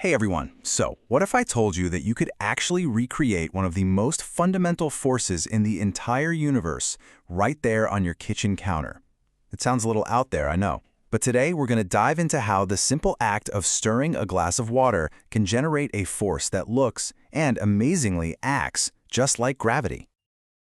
Hey everyone, so what if I told you that you could actually recreate one of the most fundamental forces in the entire universe right there on your kitchen counter? It sounds a little out there, I know. But today we're going to dive into how the simple act of stirring a glass of water can generate a force that looks, and amazingly acts, just like gravity.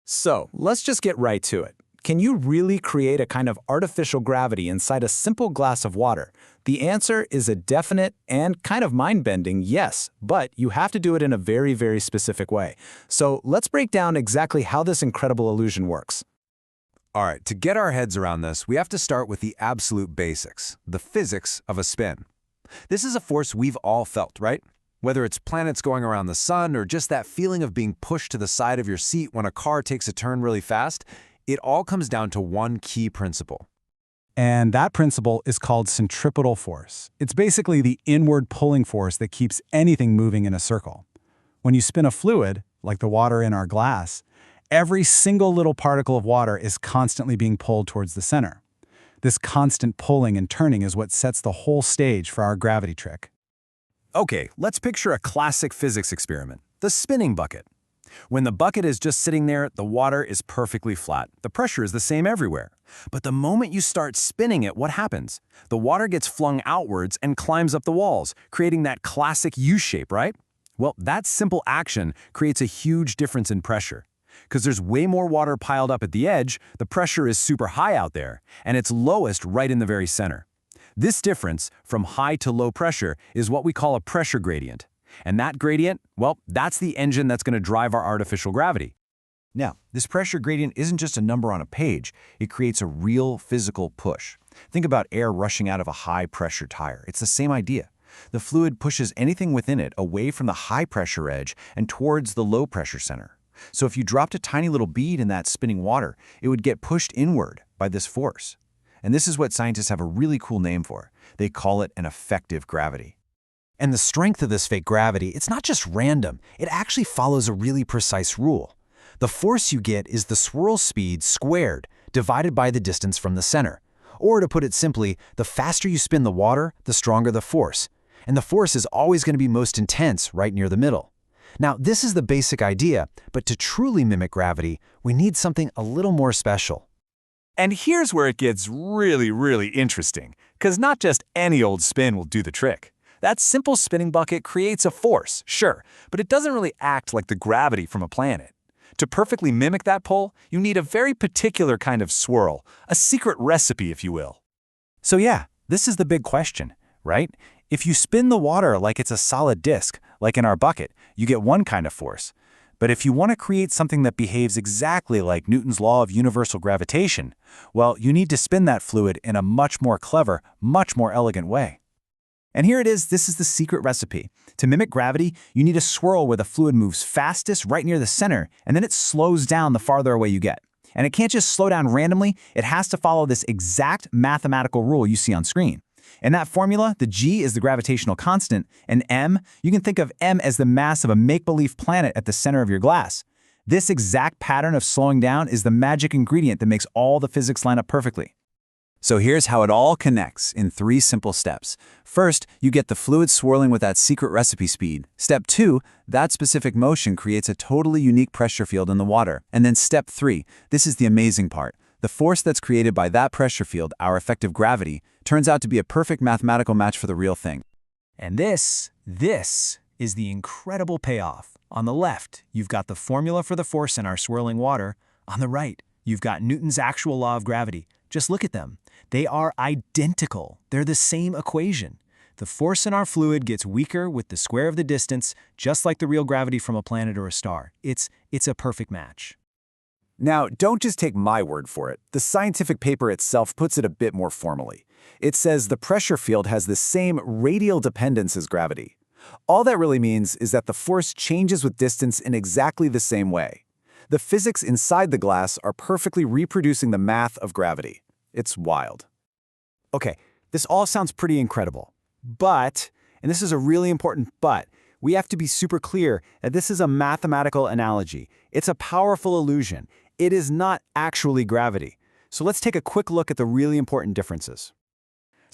So, let's just get right to it. Can you really create a kind of artificial gravity inside a simple glass of water? The answer is a definite and kind of mind-bending yes, but you have to do it in a very, very specific way. So let's break down exactly how this incredible illusion works. All right, to get our heads around this, we have to start with the absolute basics, the physics of a spin. This is a force we've all felt, right? Whether it's planets going around the sun or just that feeling of being pushed to the side of your seat when a car takes a turn really fast, it all comes down to one key principle. And that principle is called centripetal force. It's basically the inward pulling force that keeps anything moving in a circle. When you spin a fluid, like the water in our glass, every single little particle of water is constantly being pulled towards the center. This constant pulling and turning is what sets the whole stage for our gravity trick. Okay, let's picture a classic physics experiment, the spinning bucket. When the bucket is just sitting there, the water is perfectly flat. The pressure is the same everywhere. But the moment you start spinning it, what happens? The water gets flung outwards and climbs up the walls, creating that classic U-shape, right? Well, that simple action creates a huge difference in pressure. Because there's way more water piled up at the edge, the pressure is super high out there, and it's lowest right in the very center. This difference, from high to low pressure, is what we call a pressure gradient. And that gradient, well, that's the engine that's going to drive our artificial gravity. Now, this pressure gradient isn't just a number on a page, it creates a real physical push. Think about air rushing out of a high-pressure tire. It's the same idea. The fluid pushes anything within it away from the high-pressure edge and towards the low-pressure center. So if you dropped a tiny little bead in that spinning water, it would get pushed inward by this force. And this is what scientists have a really cool name for. They call it an effective gravity. And the strength of this fake gravity, it's not just random, it actually follows a really precise rule. The force you get is the swirl speed squared, divided by the distance from the center. Or to put it simply, the faster you spin the water, the stronger the force. And the force is always going to be most intense right near the middle. Now, this is the basic idea, but to truly mimic gravity, we need something a little more special. And here's where it gets really interesting, because not just any old spin will do the trick. That simple spinning bucket creates a force, sure, but it doesn't really act like the gravity from a planet. To perfectly mimic that pull, you need a very particular kind of swirl, a secret recipe, if you will. So yeah, this is the big question, right? If you spin the water like it's a solid disk, like in our bucket, you get one kind of force. But if you want to create something that behaves exactly like Newton's law of universal gravitation, well, you need to spin that fluid in a much more clever, much more elegant way. And here it is, this is the secret recipe. To mimic gravity, you need a swirl where the fluid moves fastest right near the center, and then it slows down the farther away you get. And it can't just slow down randomly, it has to follow this exact mathematical rule you see on screen. In that formula, the g is the gravitational constant, and m, you can think of m as the mass of a make-believe planet at the center of your glass. This exact pattern of slowing down is the magic ingredient that makes all the physics line up perfectly. So here's how it all connects in 3 simple steps. First, you get the fluid swirling with that secret recipe speed. Step 2, that specific motion creates a totally unique pressure field in the water. And then step 3, this is the amazing part. The force that's created by that pressure field, our effective gravity, turns out to be a perfect mathematical match for the real thing. And this is the incredible payoff. On the left, you've got the formula for the force in our swirling water. On the right, you've got Newton's actual law of gravity. Just look at them. They are identical. They're the same equation. The force in our fluid gets weaker with the square of the distance, just like the real gravity from a planet or a star. It's a perfect match. Now, don't just take my word for it. The scientific paper itself puts it a bit more formally. It says the pressure field has the same radial dependence as gravity. All that really means is that the force changes with distance in exactly the same way. The physics inside the glass are perfectly reproducing the math of gravity. It's wild. Okay, this all sounds pretty incredible. But, and this is a really important but, we have to be super clear that this is a mathematical analogy. It's a powerful illusion. It is not actually gravity. So let's take a quick look at the really important differences.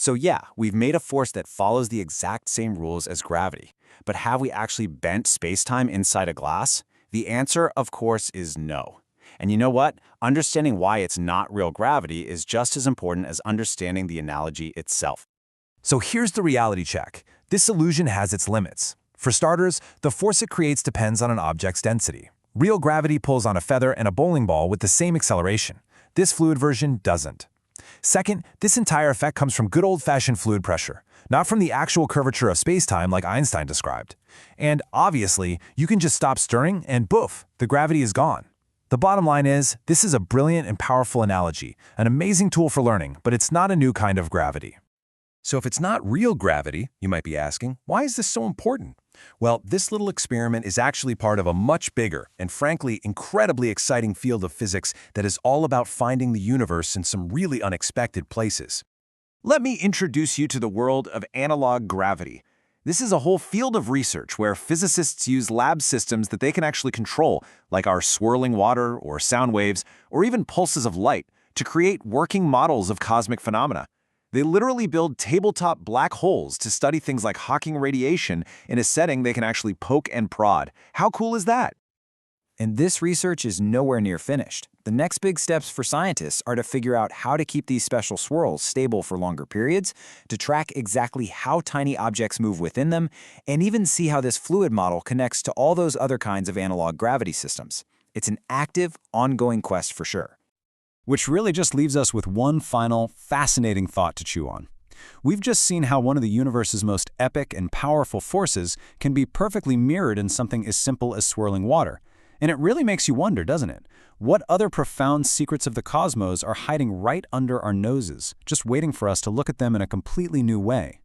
So yeah, we've made a force that follows the exact same rules as gravity. But have we actually bent space-time inside a glass? The answer, of course, is no. And you know what? Understanding why it's not real gravity is just as important as understanding the analogy itself. So here's the reality check. This illusion has its limits. For starters, the force it creates depends on an object's density. Real gravity pulls on a feather and a bowling ball with the same acceleration. This fluid version doesn't. Second, this entire effect comes from good old-fashioned fluid pressure, not from the actual curvature of space-time like Einstein described. And obviously, you can just stop stirring and boof, the gravity is gone. The bottom line is, this is a brilliant and powerful analogy, an amazing tool for learning, but it's not a new kind of gravity. So if it's not real gravity, you might be asking, why is this so important? Well, this little experiment is actually part of a much bigger and frankly incredibly exciting field of physics that is all about finding the universe in some really unexpected places. Let me introduce you to the world of analog gravity. This is a whole field of research where physicists use lab systems that they can actually control, like our swirling water or sound waves or even pulses of light, to create working models of cosmic phenomena. They literally build tabletop black holes to study things like Hawking radiation in a setting they can actually poke and prod. How cool is that? And this research is nowhere near finished. The next big steps for scientists are to figure out how to keep these special swirls stable for longer periods, to track exactly how tiny objects move within them, and even see how this fluid model connects to all those other kinds of analog gravity systems. It's an active, ongoing quest for sure. Which really just leaves us with one final, fascinating thought to chew on. We've just seen how one of the universe's most epic and powerful forces can be perfectly mirrored in something as simple as swirling water. And it really makes you wonder, doesn't it? What other profound secrets of the cosmos are hiding right under our noses, just waiting for us to look at them in a completely new way?